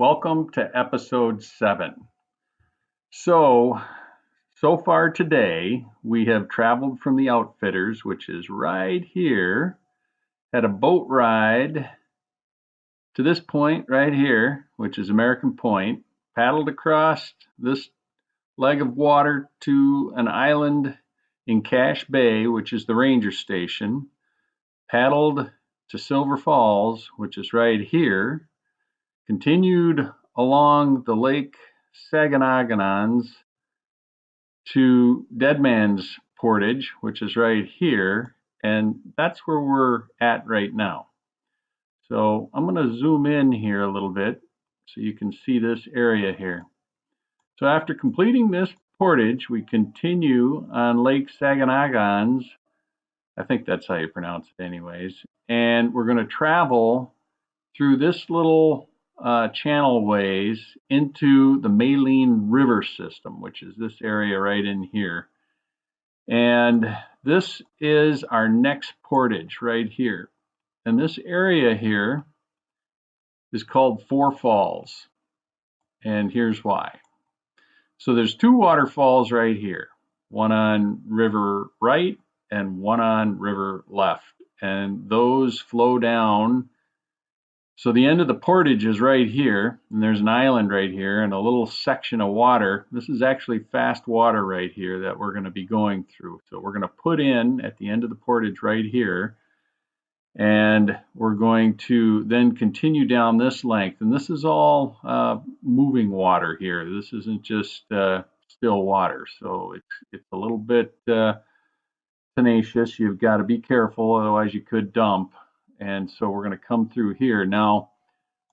Welcome to episode 7. So far today, we have traveled from the Outfitters, which is right here, had a boat ride to this point right here, which is American Point, paddled across this leg of water to an island in Cache Bay, which is the ranger station, paddled to Silver Falls, which is right here, continued along the Lake Saganagans to Dead Man's Portage, which is right here, and that's where we're at right now. So I'm going to zoom in here a little bit so you can see this area here. So after completing this portage, we continue on Lake Saganagans. I think that's how you pronounce it anyways. And we're going to travel through this little channel ways into the Maline River system, which is this area right in here. And this is our next portage right here. And this area here is called Four Falls. And here's why. So there's two waterfalls right here, one on river right and one on river left. And those flow down. So the end of the portage is right here, and there's an island right here and a little section of water. This is actually fast water right here that we're going to be going through. So we're going to put in at the end of the portage right here, and we're going to then continue down this length. And this is all moving water here. This isn't just still water. So it's a little bit tenacious. You've got to be careful, otherwise you could dump. And so we're going to come through here. Now,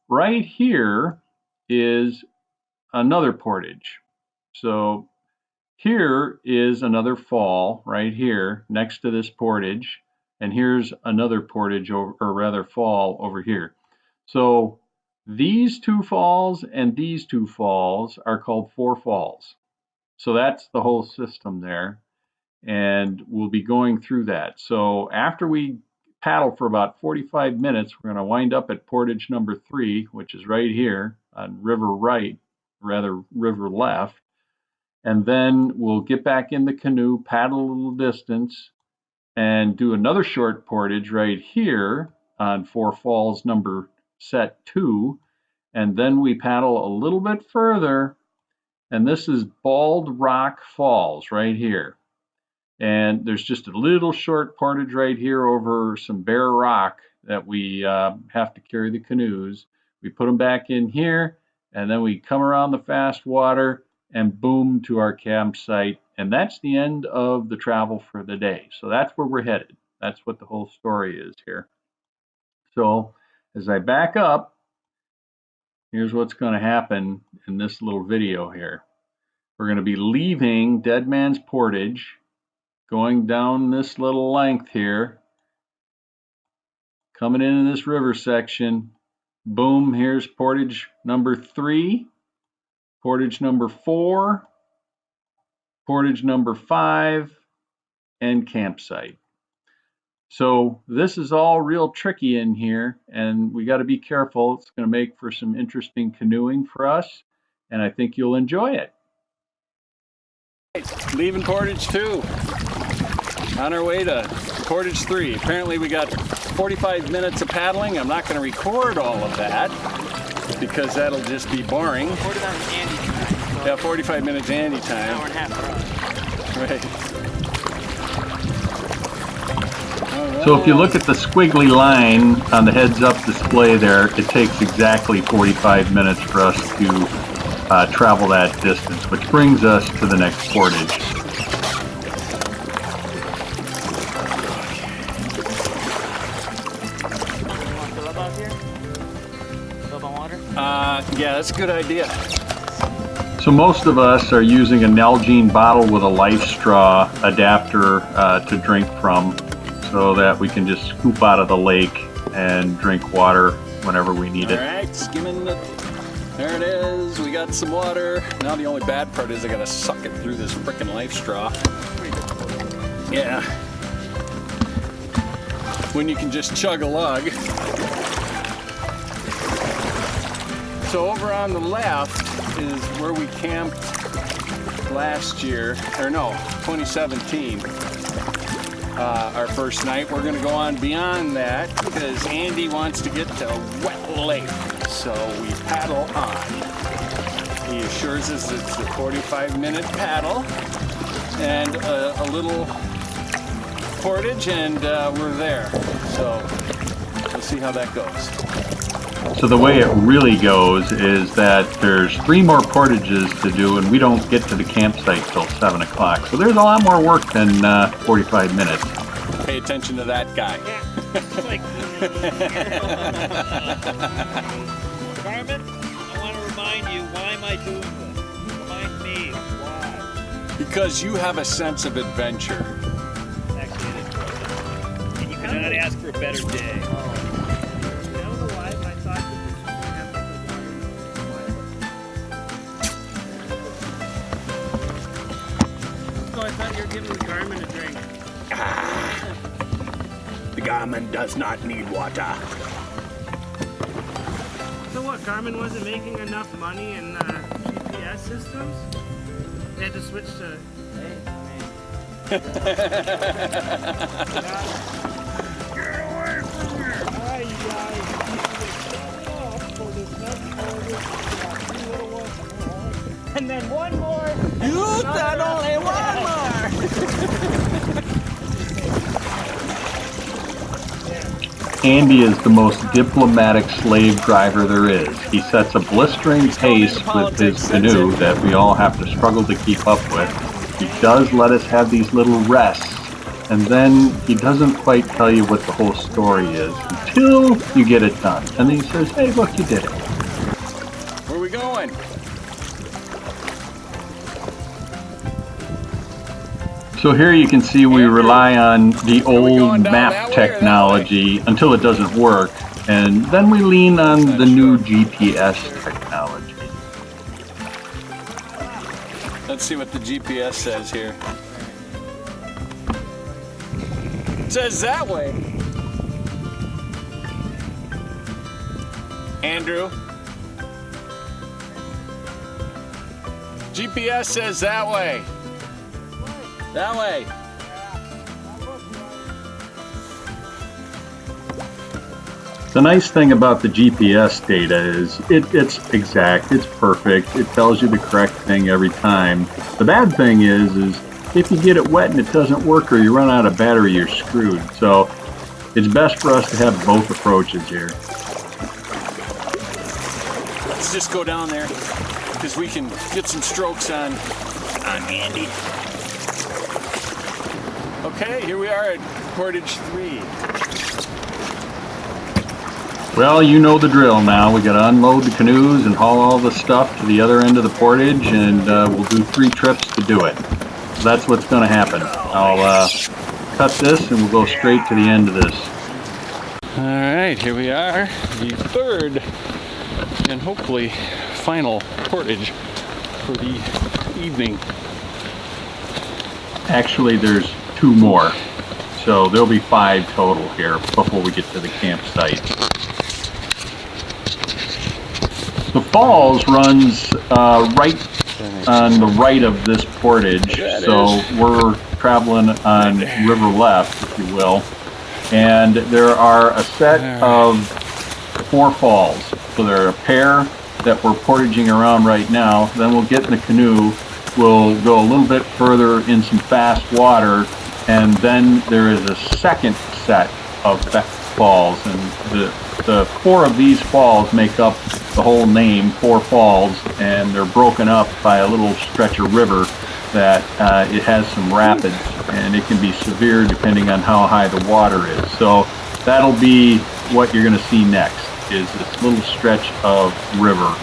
right here is another portage. So here is another fall right here next to this portage. And here's another portage, or rather fall over here. So these two falls and these two falls are called Four Falls. So that's the whole system there. And we'll be going through that. So after we paddle for about 45 minutes, we're going to wind up at portage number 3, which is right here on river right, rather river left. And then we'll get back in the canoe, paddle a little distance, and do another short portage right here on Four Falls number set 2. And then we paddle a little bit further, and this is Bald Rock Falls right here. And there's just a little short portage right here over some bare rock that we have to carry the canoes. We put them back in here, and then we come around the fast water and boom to our campsite. And that's the end of the travel for the day. So that's where we're headed. That's what the whole story is here. So as I back up, here's what's going to happen in this little video here. We're going to be leaving Dead Man's Portage, going down this little length here, coming into this river section. Boom, here's portage number 3, portage number 4, portage number 5, and campsite. So this is all real tricky in here, and we got to be careful. It's going to make for some interesting canoeing for us, and I think you'll enjoy it. Leaving portage 2. On our way to portage 3. Apparently we got 45 minutes of paddling. I'm not going to record all of that because that'll just be boring. 45 minutes Andy time. Yeah, 45 minutes Andy time. An hour and a half for us. Right. All right. So if you look at the squiggly line on the heads-up display there, it takes exactly 45 minutes for us to travel that distance, which brings us to the next portage. Yeah, that's a good idea. So most of us are using a Nalgene bottle with a life straw adapter to drink from, so that we can just scoop out of the lake and drink water whenever we need it. All right, skimming the... There it is. We got some water. Now the only bad part is I gotta suck it through this frickin' life straw. Yeah. When you can just chug a lug. So over on the left is where we camped last year, or no, 2017. Our first night. We're gonna go on beyond that because Andy wants to get to a wet lake. So we paddle on. He assures us it's a 45-minute paddle and a little portage, and we're there. So we'll see how that goes. So the way it really goes is that there's 3 more portages to do, and we don't get to the campsite till 7 o'clock. So there's a lot more work than 45 minutes. Pay attention to that guy. It's like, Carmen, I want to remind you, why am I doing this? Remind me, why? Because you have a sense of adventure. Actually, it is broken. And you cannot ask for a better day. So I thought you were giving Garmin a drink. The Garmin does not need water. So what, Garmin wasn't making enough money in GPS systems? They had to switch to... Get away from me! Alright, you guys. For this next order, 3 little ones. And then 1 more. You said only 1 more! Andy is the most diplomatic slave driver there is. He sets a blistering pace with his canoe that we all have to struggle to keep up with. He does let us have these little rests, and then he doesn't quite tell you what the whole story is until you get it done. And then he says, hey, look, you did it. Where are we going? So here you can see we rely on the old map technology until it doesn't work, and then we lean on the new GPS technology. Let's see what the GPS says here. It says that way. Andrew. GPS says that way. That way. The nice thing about the GPS data is it's exact, it's perfect, it tells you the correct thing every time. The bad thing is if you get it wet and it doesn't work or you run out of battery, you're screwed. So it's best for us to have both approaches here. Let's just go down there because we can get some strokes on Andy. Okay, here we are at Portage 3. Well, you know the drill now. We got to unload the canoes and haul all the stuff to the other end of the portage, and we'll do 3 trips to do it. So that's what's going to happen. I'll cut this and we'll go straight to the end of this. All right, here we are, the 3rd and hopefully final portage for the evening. Actually, there's 2 more. So there'll be 5 total here before we get to the campsite. The falls runs right on the right of this portage, so we're traveling on river left, if you will. And there are a set of 4 falls. So there are a pair that we're portaging around right now. Then we'll get in the canoe, we'll go a little bit further in some fast water, and then there is a second set of falls, and the 4 of these falls make up the whole name, 4 falls, and they're broken up by a little stretch of river that it has some rapids, and it can be severe depending on how high the water is. So that'll be what you're going to see next, is this little stretch of river.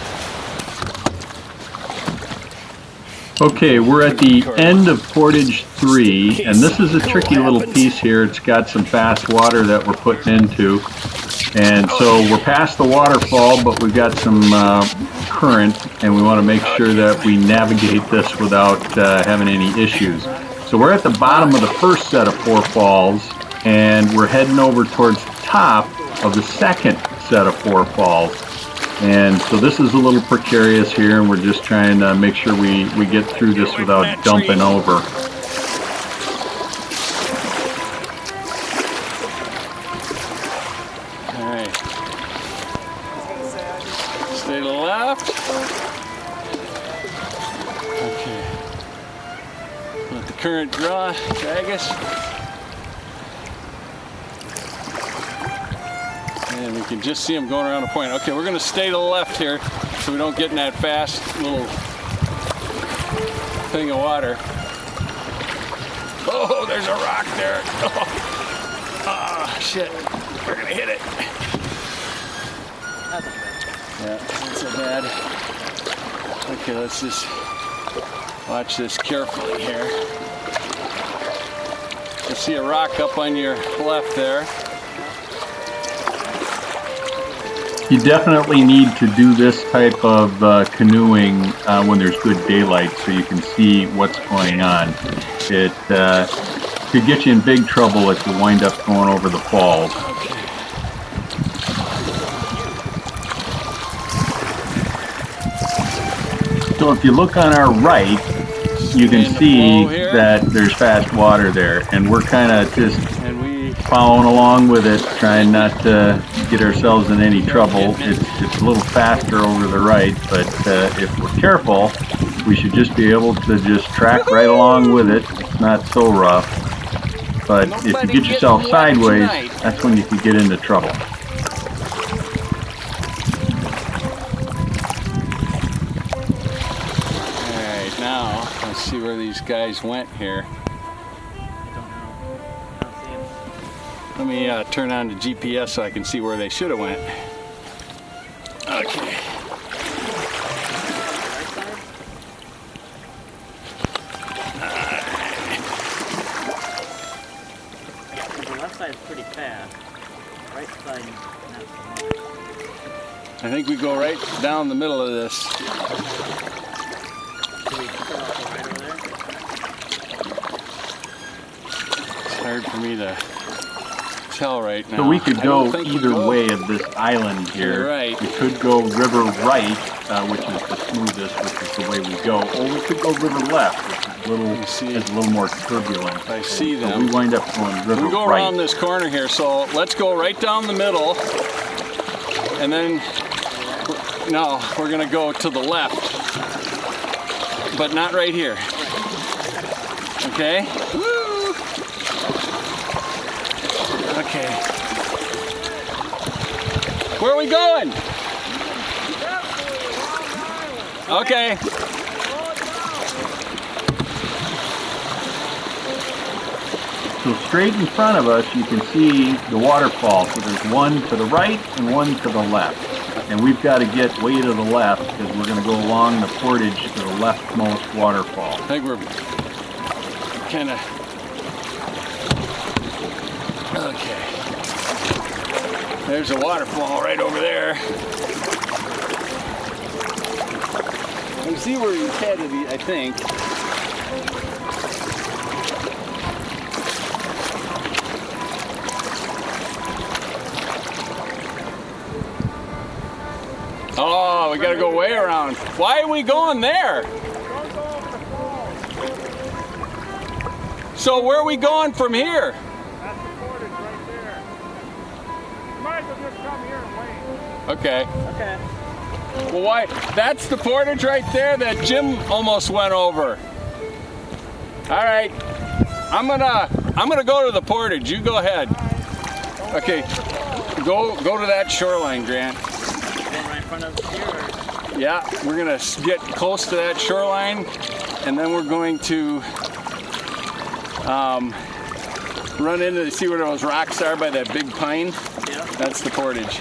Okay, we're at the end of Portage 3, and this is a tricky little piece here. It's got some fast water that we're putting into, and so we're past the waterfall, but we've got some current, and we want to make sure that we navigate this without having any issues. So we're at the bottom of the first set of 4 falls, and we're heading over towards the top of the second set of 4 falls. And so this is a little precarious here, and we're just trying to make sure we get through this without dumping over. All right. Stay to the left. Okay. Let the current drag us. And we can just see them going around the point. Okay, we're gonna stay to the left here so we don't get in that fast little thing of water. Oh, there's a rock there. Oh, shit. We're gonna hit it. Yeah, not so bad. Okay, let's just watch this carefully here. You see a rock up on your left there. You definitely need to do this type of canoeing when there's good daylight so you can see what's going on. It could get you in big trouble if you wind up going over the falls. So if you look on our right, you can see that there's fast water there, and we're kind of just following along with it, trying not to get ourselves in any trouble. It's a little faster over the right, but if we're careful, we should just be able to just track right along with it. It's not so rough. But if you get yourself sideways, that's when you could get into trouble. Alright, now let's see where these guys went here. Let me turn on the GPS so I can see where they should have went. Okay. The left side is pretty fast. Right side, not so much. I think we go right down the middle of this. Do we cut off the right over there? It's hard for me to tell right now. So we could go either way of this island here. Right. We could go river right, which is the smoothest, which is the way we go, or we could go river left, which is a little more turbulent. I see them. So we wind up going river right. We go around this corner here, so let's go right down the middle, and then no, we're gonna go to the left, but not right here. Okay. Woo! Okay. Where are we going? Okay. So straight in front of us, you can see the waterfall. So there's one to the right and one to the left. And we've got to get way to the left because we're going to go along the portage to the leftmost waterfall. I think we're kind of... Okay. There's a waterfall right over there. You see where he's headed, I think. Oh, we gotta go way around. Why are we going there? Don't go over the falls. So where are we going from here? That's the portage right there. You might as well just come here and wait. Okay. Okay. Well, why? That's the portage right there that Jim almost went over. All right. I'm gonna go to the portage. You go ahead. Okay. Go to that shoreline, Grant. Going right in front of here. Or? Yeah, we're gonna get close to that shoreline, and then we're going to run into see where those rocks are by that big pine. Yeah. That's the portage.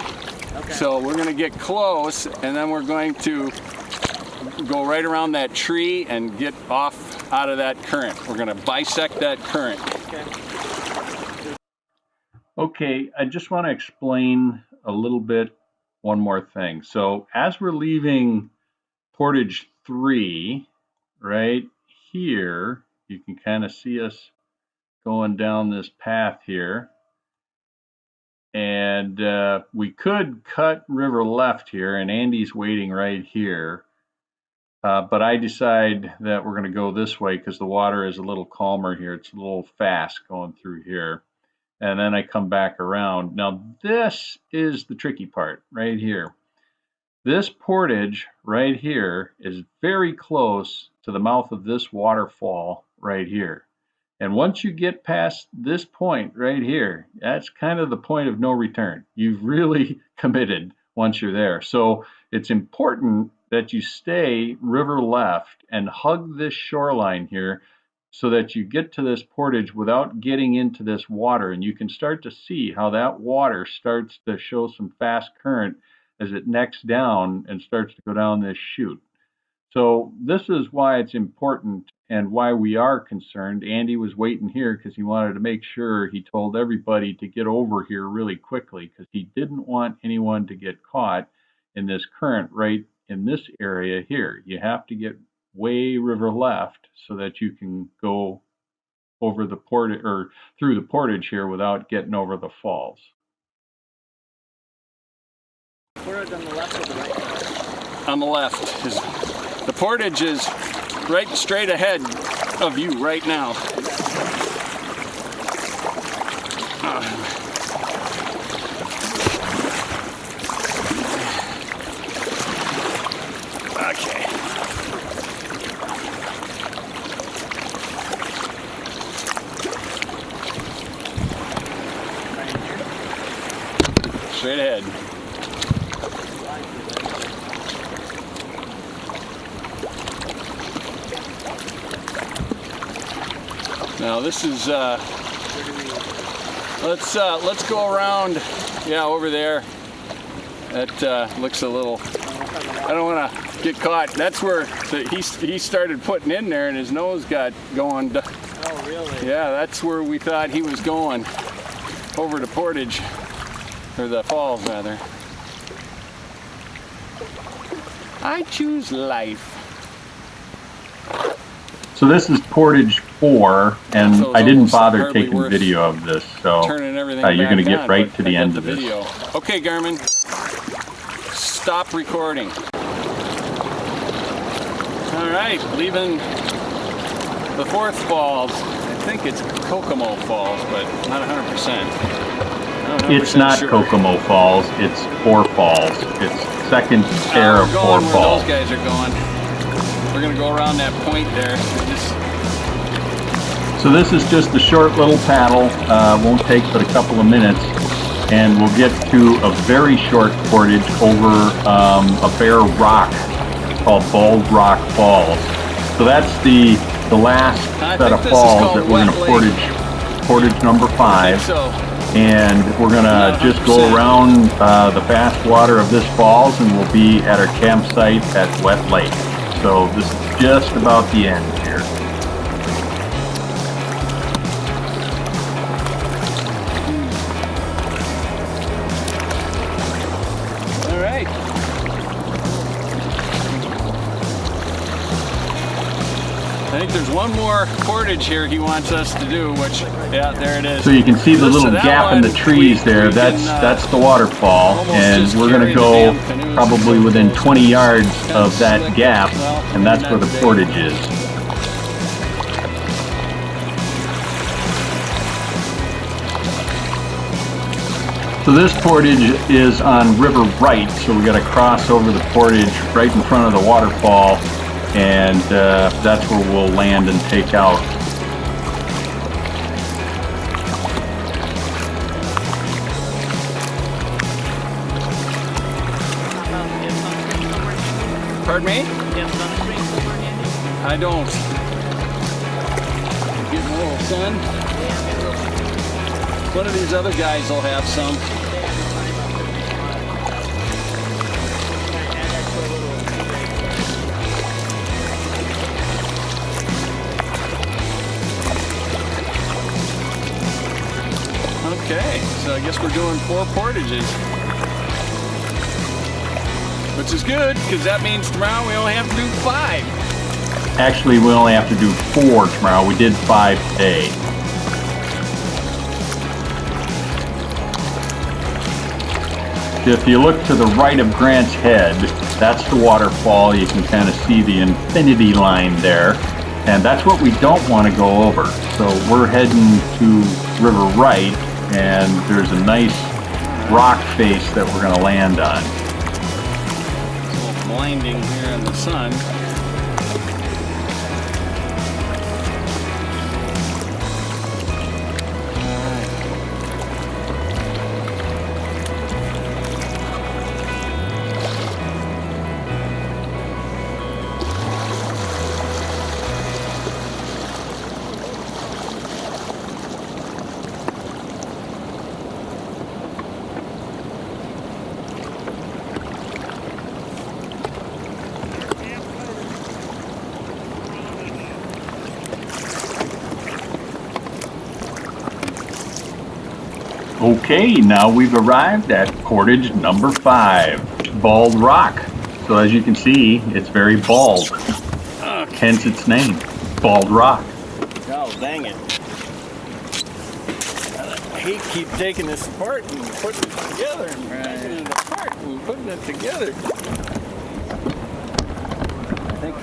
Okay. So we're gonna get close, and then we're going to go right around that tree and get off out of that current. We're gonna bisect that current. Okay. Okay, I just want to explain a little bit one more thing. So as we're leaving Portage 3, right here, you can kind of see us going down this path here. And And we could cut river left here, and Andy's waiting right here. But I decide that we're going to go this way because the water is a little calmer here. It's a little fast going through here. And then I come back around. Now, this is the tricky part right here. This portage right here is very close to the mouth of this waterfall right here. And once you get past this point right here, that's kind of the point of no return. You've really committed once you're there. So it's important that you stay river left and hug this shoreline here so that you get to this portage without getting into this water. And you can start to see how that water starts to show some fast current as it necks down and starts to go down this chute. So this is why it's important and why we are concerned. Andy was waiting here because he wanted to make sure he told everybody to get over here really quickly because he didn't want anyone to get caught in this current right in this area here. You have to get way river left so that you can go over the portage or through the portage here without getting over the falls. Portage on the left or the right? On the left. The portage is right straight ahead of you right now. Okay. Straight ahead. Now this is let's go around, yeah, over there. That looks a little, I don't want to get caught. That's where he started putting in there and his nose got going. Oh, really? Yeah, that's where we thought he was going, over to Portage, or the falls rather. I choose life. So this is Portage 4, and So I didn't bother hardly taking worth video of this, so turning everything you're going to back get on, right but to the I got end the of this. video. Okay, Garmin, stop recording. All right, leaving the fourth falls. I think it's Kokomo Falls, but not 100%. It's not sure. Kokomo Falls, it's Four Falls. It's second pair We're of Four going where Falls. those guys are going. We're gonna go around that point there. So this is just a short little paddle, won't take but a couple of minutes, and we'll get to a very short portage over a bare rock called Bald Rock Falls. So that's the last set of falls that we're going to portage number 5. So. And we're going to just go around the fast water of this falls, and we'll be at our campsite at Wet Lake. So this is just about the end here. All right. I think there's one more portage here he wants us to do, which, yeah, there it is. So you can see the little gap in the trees there. That's the waterfall, and we're going to go probably within 20 yards of that gap, and that's where the portage is. So this portage is on river right, so we got to cross over the portage right in front of the waterfall, and that's where we'll land and take out. Pardon me? Yeah, sunscreen somewhere handy? I don't. Getting a little sun. One of these other guys will have some. Okay, so I guess we're doing 4 portages. Which is good, because that means tomorrow we only have to do 5. Actually, we only have to do 4 tomorrow. We did 5 today. if you look to the right of Grant's Head, that's the waterfall. You can kind of see the infinity line there. And that's what we don't want to go over. So we're heading to River Right, and there's a nice rock face that we're going to land on. It's a little blinding here in the sun. Okay, now we've arrived at portage number 5, Bald Rock. So as you can see, it's very bald, hence its name, Bald Rock. Oh, dang it. I hate keep taking this apart and putting it together and taking it apart and putting it together. I think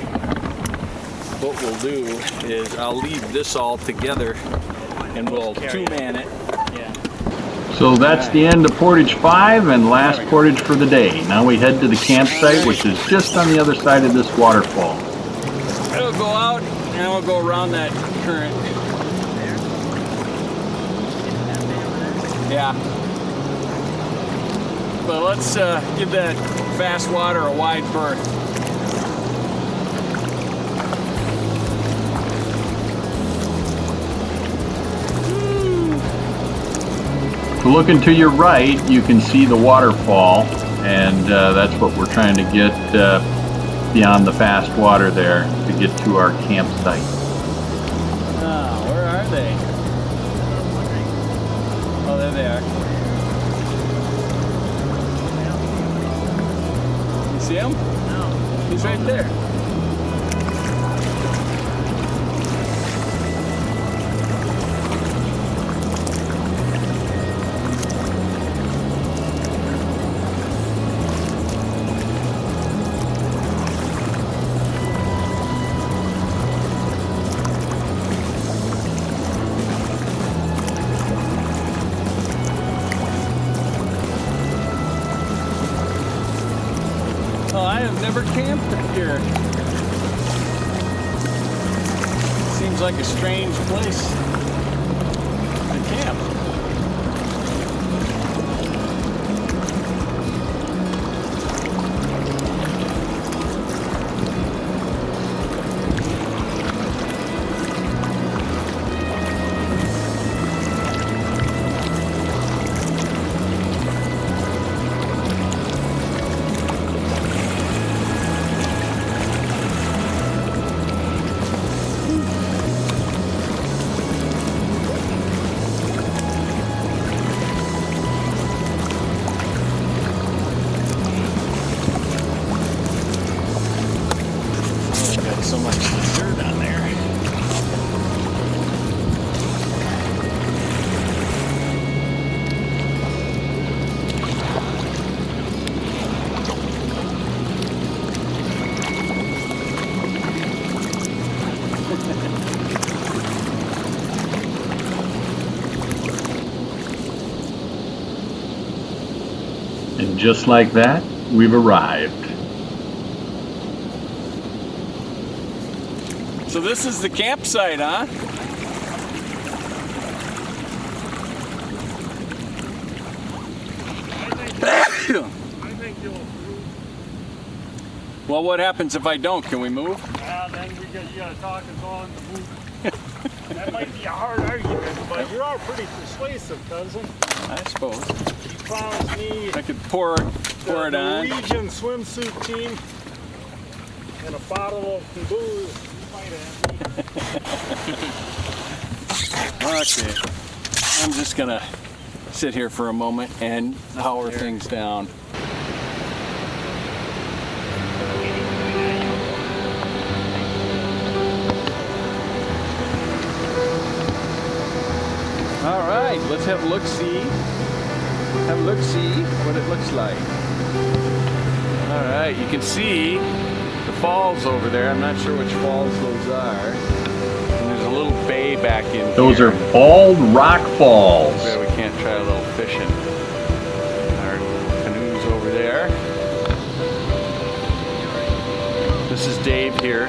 what we'll do is I'll leave this all together and we'll two-man it. So that's the end of portage 5 and last portage for the day. Now we head to the campsite, which is just on the other side of this waterfall. It'll go out and we'll go around that current. Yeah. But let's give that fast water a wide berth. Looking to your right, you can see the waterfall, and that's what we're trying to get beyond the fast water there to get to our campsite. Ah, where are they? Oh, there they are. You see him? No. He's right there. Oh, I have never camped up here. Seems like a strange place to camp. So much dirt on there. And just like that, we've arrived. So this is the campsite, huh? I think you'll approve. Well, what happens if I don't? Can we move? Then you gotta talk us on to move. That might be a hard argument, but you're all pretty persuasive, cousin. I suppose. You promised me I could pour it on. Norwegian swimsuit team and a bottle of booze. Okay. I'm just gonna sit here for a moment and power things down. All right, let's have a look-see have a look-see what it looks like. All right, you can see the falls over there. I'm not sure which falls those are. And there's a little bay back in here. Those are Bald Rock Falls. Bet we can't try a little fishing. Our canoes over there. This is Dave here.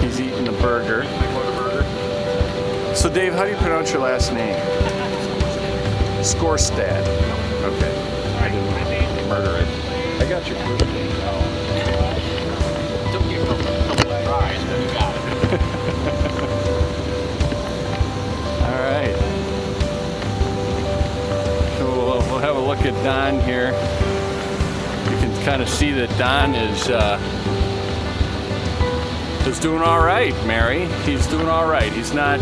He's eating a burger. So Dave, how do you pronounce your last name? Skorstad. Okay. I didn't want to murder it. I got your first name now. Took you a couple of tries, but you got it. All right. So we'll have a look at Don here. You can kind of see that Don is doing all right, Mary. He's doing all right. He's not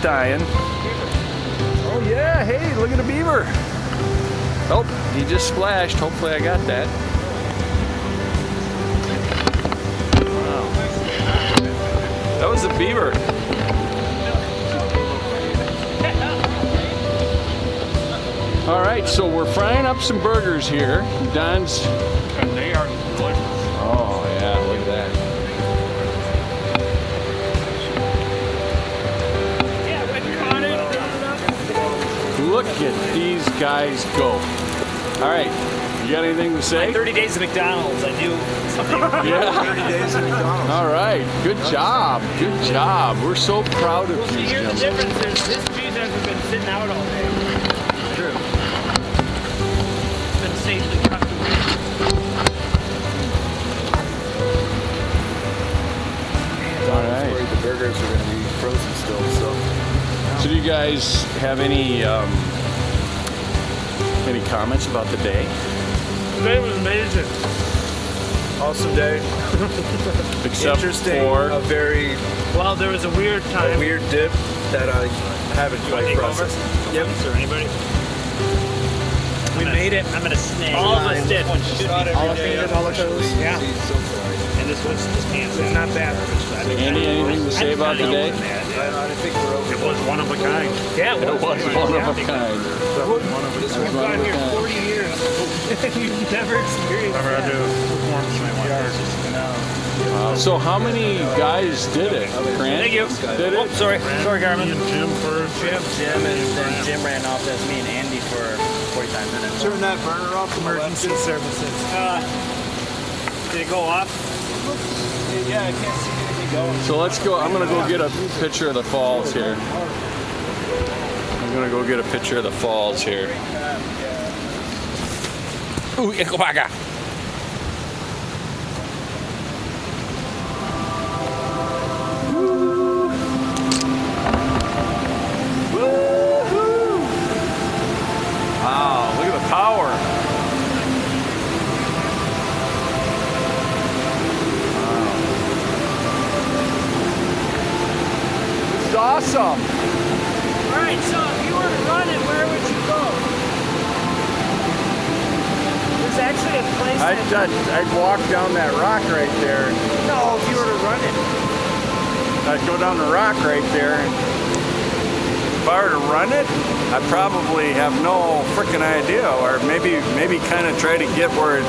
dying. Oh yeah, hey, look at the beaver. Oh, he just splashed. Hopefully I got that. Wow. That was the beaver. All right, so we're frying up some burgers here. Don's. And they are delicious. Oh yeah, look at that. Look at these guys go. All right, you got anything to say? 30 days of McDonald's, I knew something. Yeah. 30 days in McDonald's. All right, good job. Good job. We're so proud of See, you. here's the difference is this cheese hasn't been sitting out all day. True. It's been safely tucked away. All right. Worried the burgers are going to be frozen still, so. So do you guys have any comments about the day? Today was amazing. Awesome day. Except Interesting. for A very Well, there was a weird time. weird dip that I haven't quite processed. Yep. Or anybody? We made it. I'm gonna snag. All of us did. All of those. Yeah. So far. And this was it's not bad. Andy, anything to say about the day? I think we're over. It was one of a kind. Yeah, It was one of a kind. This It was one of a kind. 40 years. You've never experienced that. Wow. So how many guys did it? Grant? Thank you. Did Oh, it? sorry, Garmin. Jim first. Jim, and then Jim ran off as me and Andy for 45 minutes. Turn that burner off. Emergency services. Did it go off? Yeah, I can't see anything going. So let's go. I'm gonna go get a picture of the falls here. I'm gonna go get a picture of the falls here. Ooh, ikobaga. Wow, look at the power. This is awesome. All right, so if you were to run it, where would you go? There's actually a place I'd walk down that rock right there. no, if you were to run it. I'd go down the rock right there. If I were to run it, I'd probably have no freaking idea, or maybe kind of try to get where it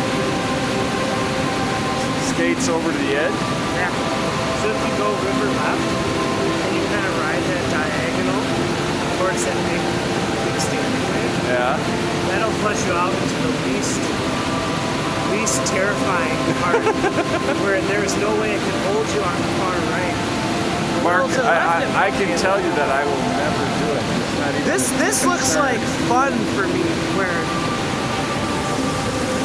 skates over to the edge. Yeah. So if you go river left, and you kind of ride that diagonal towards that big standing wave, Yeah. that'll flush you out into the least terrifying part, where there's no way it can hold you on the far right. Mark, Well, to the left, it I might can be a tell little- you that I will never do it. It's not even This looks like fun for me, where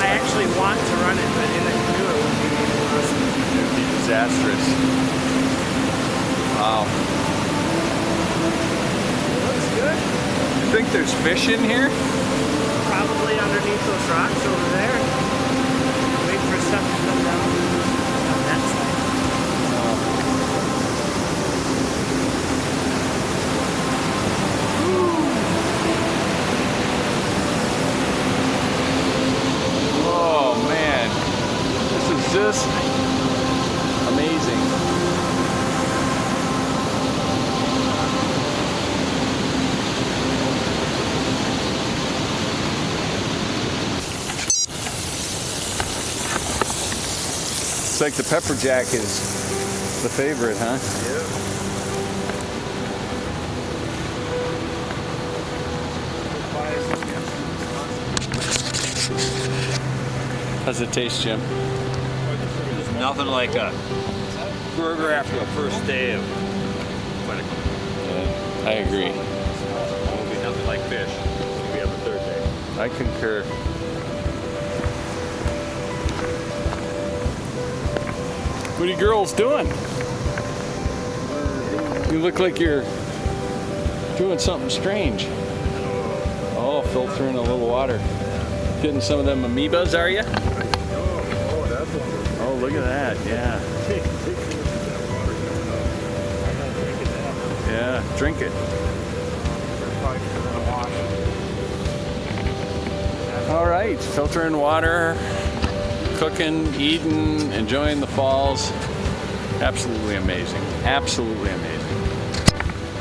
I actually want to run it, but in a canoe it would be awesome. It would be disastrous. Wow. It looks good. You think there's fish in here? Probably underneath those rocks over there. Wait for stuff to come down on that side. Oh man, this is just amazing. Looks like the pepper jack is the favorite, huh? How's it taste, Jim? There's nothing like a burger after the first day of Quetico. I agree. There will be nothing like fish when we have a third day. I concur. What are you girls doing? You look like you're doing something strange. Oh, filtering a little water. Getting some of them amoebas, are you? Oh, look at that, yeah. Yeah, drink it. All right, filtering water, cooking, eating, enjoying the falls. Absolutely amazing, absolutely amazing.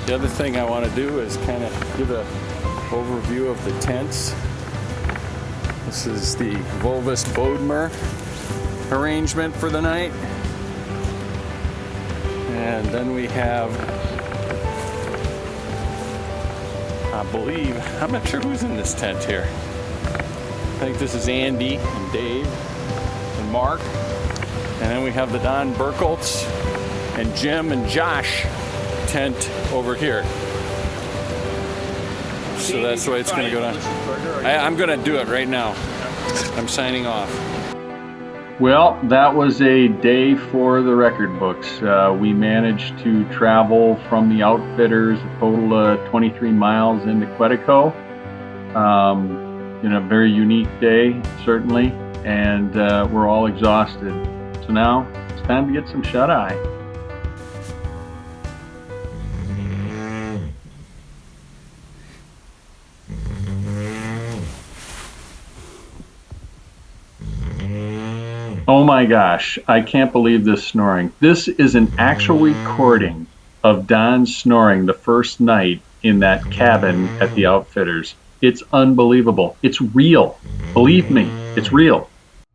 The other thing I want to do is kind of give an overview of the tents. This is the Volvis Bodmer arrangement for the night. And then we have, I believe, I'm not sure who's in this tent here. I think this is Andy and Dave and Mark. And then we have the Don Burkoltz and Jim and Josh tent over here. So that's the way it's going to go down. I'm going to do it right now. I'm signing off. Well, that was a day for the record books. We managed to travel from the outfitters a total of 23 miles into Quetico. A very unique day, certainly, and we're all exhausted. So now it's time to get some shut-eye. Oh my gosh, I can't believe this snoring. This is an actual recording of Don snoring the first night in that cabin at the Outfitters. It's unbelievable. It's real. Believe me, it's real.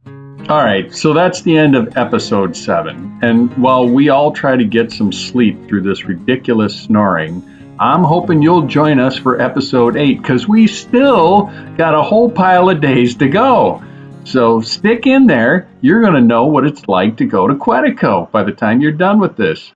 All right, so that's the end of episode 7. And while we all try to get some sleep through this ridiculous snoring, I'm hoping you'll join us for episode 8 because we still got a whole pile of days to go. So stick in there. You're going to know what it's like to go to Quetico by the time you're done with this.